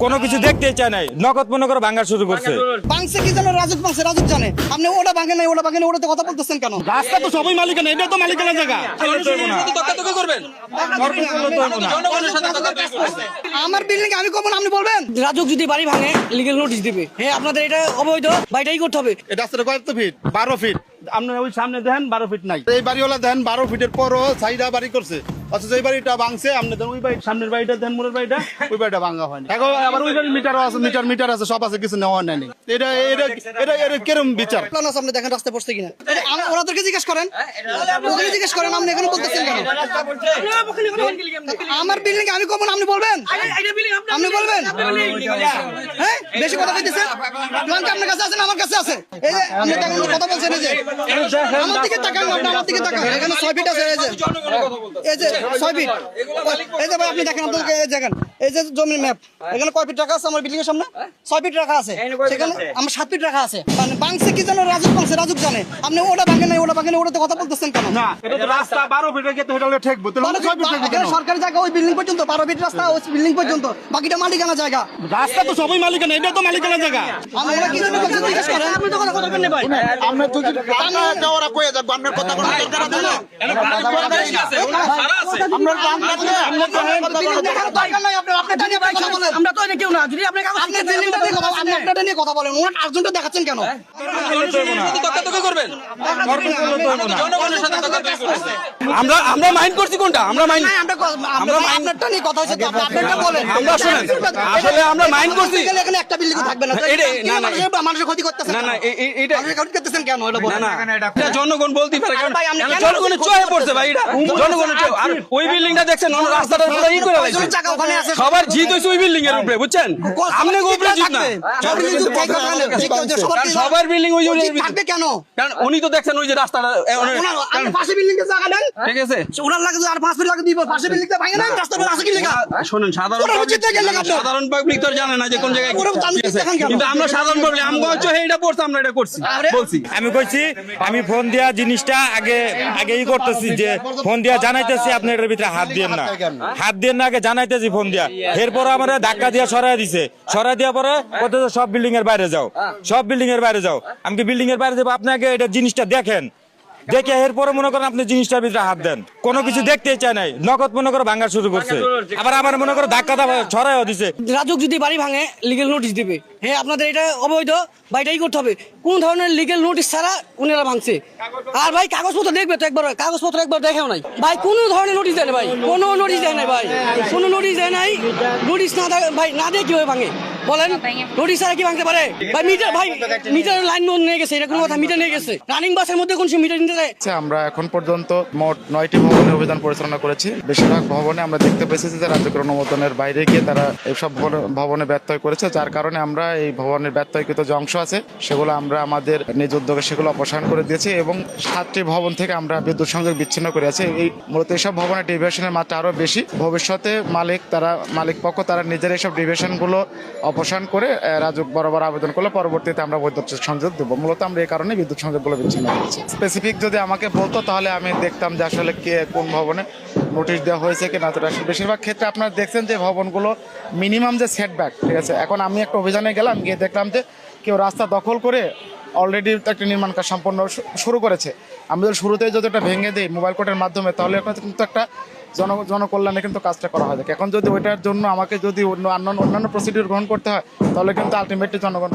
কোনো কিছু দেখতেই চায় নাই, নগদ মনে করে ভাঙা শুরু করছে। বাংছে কি জানো, রাজুক বাংছে, রাজুক জানে। আপনি ওটা ভাঙে নাই, ওটা ভাঙে নাই, ওটাতে কথা বলতেছেন কেন? রাস্তা তো সবাই মালিকানা, এটা তো মালিকানা জায়গা। আমার বিল্ডিং আমি কখন আপনি বলবেন? রাজুক যদি বাড়ি ভাঙে লিগ্যাল নোটিশ দিবে। হ্যাঁ, আপনাদের এটা অবৈধ, বাড়িটাই করতে হবে। এই রাস্তাটা কত ফিট? 12 ফিট। আপনার ওই সামনে দেখেন 12 ফিট নাই। এই বাড়িওয়ালা দেখেন 12 ফিটের পরও সাইডা বাড়ি করছে, অথচ এই বাড়িটা ভাঙছে। আপনি দেখেন ওই বাড়ি, সামনের বাড়িটা দেখেন, মোড়ের বাড়িটা, ওই বাড়িটা ভাঙা হয়নি। এখন আবার ওই বাড়ির মিটারও আছে, মিটার আছে, সব আছে, কিছু নেওয়া নেই। এটা এটা এটা এটা কিরম বিচার? প্ল্যান আছে, আপনি দেখেন রাস্তায় পড়ছে কিনা। ওনাদেরকে জিজ্ঞেস করেন, ওদেরকে জিজ্ঞেস করেন, আপনি এখানে বলতেছেন কেন? আমার বিল্ডিং আমি কখন আপনি বলবেন? আপনি বলবেন? হ্যাঁ, বেশি কথা কইতেছেন। প্ল্যান কি আপনার কাছে আছে না আমার কাছে আছে? এই যে আপনি দেখেন কথা বলছেন, এই যে আমার দিকে তাকান, আপনি আমার দিকে তাকান। এখানে 6 ফিট আছে, এই যে 6 ফিট। এই যে ভাই আপনি দেখেন, আপনাকে দেখেন, এই যে জমির ম্যাপ, এখানে কয় ফিট রাখা আছে আমার বিল্ডিং এর সামনে? 6 ফিট রাখা আছে, সেখানে আমার 7 ফিট রাখা আছে। মানে বাংছে কি জানো, রাজুক বাংছে, রাজুক জানে। আপনি ওটা ভাঙে নাই, ওটা ভাঙে নাই, ওটাতে কথা বলতেছেন কেন? না, এটা তো রাস্তা 12 ফিট রেখে তো এটা হলো ঠেকবো। তাহলে 6 ফিট রেখে কেন? সরকারি জায়গা ওই বিল্ডিং পর্যন্ত, 12 ফিট রাস্তা ওই বিল্ডিং পর্যন্ত, বাকিটা মালিকানা জায়গা। রাস্তা তো সবাই মালিকানা, এটা তো মালিকানা জায়গা। আমরা কি জন্য বলছি জিজ্ঞেস করেন? আপনি তো কথা বলবেন না ভাই। আমরা তো টাকা ওরা কইয়া যাক, আপনার কথা কোনো দরকার আছে না। আমরা দরকার নাই, আপনি টানিয়ে কথা বলেন। আমরা তো এটা কেউ না, যদি আপনি আপনি বিল্ডিংটা নিয়ে কথা বলেন, আপনি আপনারটা নিয়ে কথা বলেন। ওনার আর্জুনটা দেখাচ্ছেন কেন? আমরা আমরা মাইন্ড করছি কোনটা? আমরা মাইন্ড আমরা আপনারটা নিয়ে কথা হচ্ছে, তো আপনারটা বলেন। আমরা শুনেন, আসলে আমরা মাইন্ড করছি। এখানে একটা বিল্ডিং থাকবে না। না, না, মানুষের ক্ষতি করতেছেন না, কেন? না, এটা মানুষের ক্ষতি করতেছেন কেন? এটা বলেন। এটা জনগণ বলতেই পারে, কারণ ভাই, আপনি কেন জনগণের চয়ে পড়ছে ভাই, এটা জনগণের চয়ে। আর ওই বিল্ডিংটা দেখছেন, রাস্তাটা পুরো ই করে লাইছে। জায়গা ওখানে আছে, সবার জিত হইছে ওই বিল্ডিং এর উপরে, বুঝছেন? আমনে উপরে জিত না, সবার বিল্ডিং ওই থাকবে কেন? কারণ উনি তো দেখছেন ওই যে রাস্তাটা, আপনি পাশে বিল্ডিং এর জায়গা দেন, ঠিক আছে? ওনার লাগে আর 5 ফিট লাগে দিব, পাশে বিল্ডিংটা ভাঙে না, রাস্তাটা আছে কি লেখা? শুনুন, সাধারণ পাবলিক তো জানে না যে কোন জায়গায় ওরকম জানতে কি আছে। দেখেন কেন? কিন্তু আমরা সাধারণ পাবলিক, আমরা হচ্ছে এইটা পড়ছি, আমরা এটা করছি, বলছি। আমি কইছি, আমি ফোন দিয়া জিনিসটা আগে ই করতেছি, যে ফোন দিয়া জানাইতেছি আপনি এটার ভিতরে হাত দিয়েন না, হাত দিয়েন না, আগে জানাইতেছি ফোন দিয়া। এরপর আমার ধাক্কা দিয়া সরাই দিছে, সরাই দেওয়ার পরে বলতেছে সব বিল্ডিং এর বাইরে যাও, সব বিল্ডিং এর বাইরে যাও। আমি কি বিল্ডিং এর বাইরে যাবো? আপনি আগে এটা জিনিসটা দেখেন, দেখে এরপরে মনে করেন আপনি জিনিসটার ভিতরে হাত দেন। কোনো কিছু দেখতেই চায় নাই, নগদ মনে করে ভাঙা শুরু করছে। আবার আমার মনে করে ধাক্কা ছড়াইও দিছে। রাজুক যদি বাড়ি ভাঙে লিগ্যাল নোটিশ দিবে। হ্যাঁ, আপনাদের এটা অবৈধ, বাড়িটাই করতে হবে। কোন ধরনের লিগ্যাল নোটিশ ছাড়া উনারা ভাঙছে? আর ভাই কাগজপত্র দেখবে তো একবার, কাগজপত্র একবার দেখাও নাই ভাই, কোন ধরনের নোটিশ দেয় না ভাই, কোনো নোটিশ দেয় না ভাই, কোনো নোটিশ দেয় নাই। নোটিশ না ভাই, না দিয়ে কিভাবে ভাঙে বলেন? নোটিশ ছাড়া কি ভাঙতে পারে ভাই? মিটার লাইন নিয়ে গেছে, এটা কোনো কথা? মিটার নিয়ে গেছে, রানিং বাসের মধ্যে কোন মিটার নিতে যায়? আমরা এখন পর্যন্ত মোট 9টি ভবনে অভিযান পরিচালনা করেছি। বেশিরভাগ ভবনে আমরা দেখতে পেয়েছি যে রাজ্যের অনুমোদনের বাইরে গিয়ে তারা এইসব ভবনে ব্যত্যয় করেছে, যার কারণে আমরা এই ভবনের ব্যত্যয়কৃত যে অংশ আছে সেগুলো আমরা আমাদের নিজ উদ্যোগে সেগুলো অপসারণ করে দিয়েছি, এবং 7টি ভবন থেকে আমরা বিদ্যুৎ সংযোগ বিচ্ছিন্ন করে আছি। এই মূলত এইসব ভবনের ডিভিশনের মাত্রা আরও বেশি। ভবিষ্যতে মালিক পক্ষ তারা নিজের এইসব ডিভিশনগুলো অপসারণ করে রাজুক বরাবর আবেদন করলে পরবর্তীতে আমরা বৈদ্যুতিক সংযোগ দেবো। মূলত আমরা এই কারণে বিদ্যুৎ সংযোগগুলো বিচ্ছিন্ন করেছি। স্পেসিফিক যদি আমাকে বলতো তাহলে আমি দেখতাম যে আসলে কে কোন ভবনে নোটিশ দেওয়া হয়েছে কি না। তো বেশিরভাগ ক্ষেত্রে আপনারা দেখছেন যে ভবনগুলো মিনিমাম যে সেটব্যাক, ঠিক আছে। এখন আমি একটা অভিযানে গেলাম, গিয়ে দেখলাম যে কেউ রাস্তা দখল করে অলরেডি একটা নির্মাণ কাজ সম্পন্ন শুরু করেছে। আমি যদি শুরুতেই যদি এটা ভেঙে দিই মোবাইল কোর্টের মাধ্যমে, তাহলে একটা কিন্তু একটা জনকল্যাণে কিন্তু কাজটা করা হয়। এখন যদি ওইটার জন্য আমাকে যদি অন্যান্য প্রসিডিউর গ্রহণ করতে হয়, তাহলে কিন্তু আলটিমেটলি জনগণ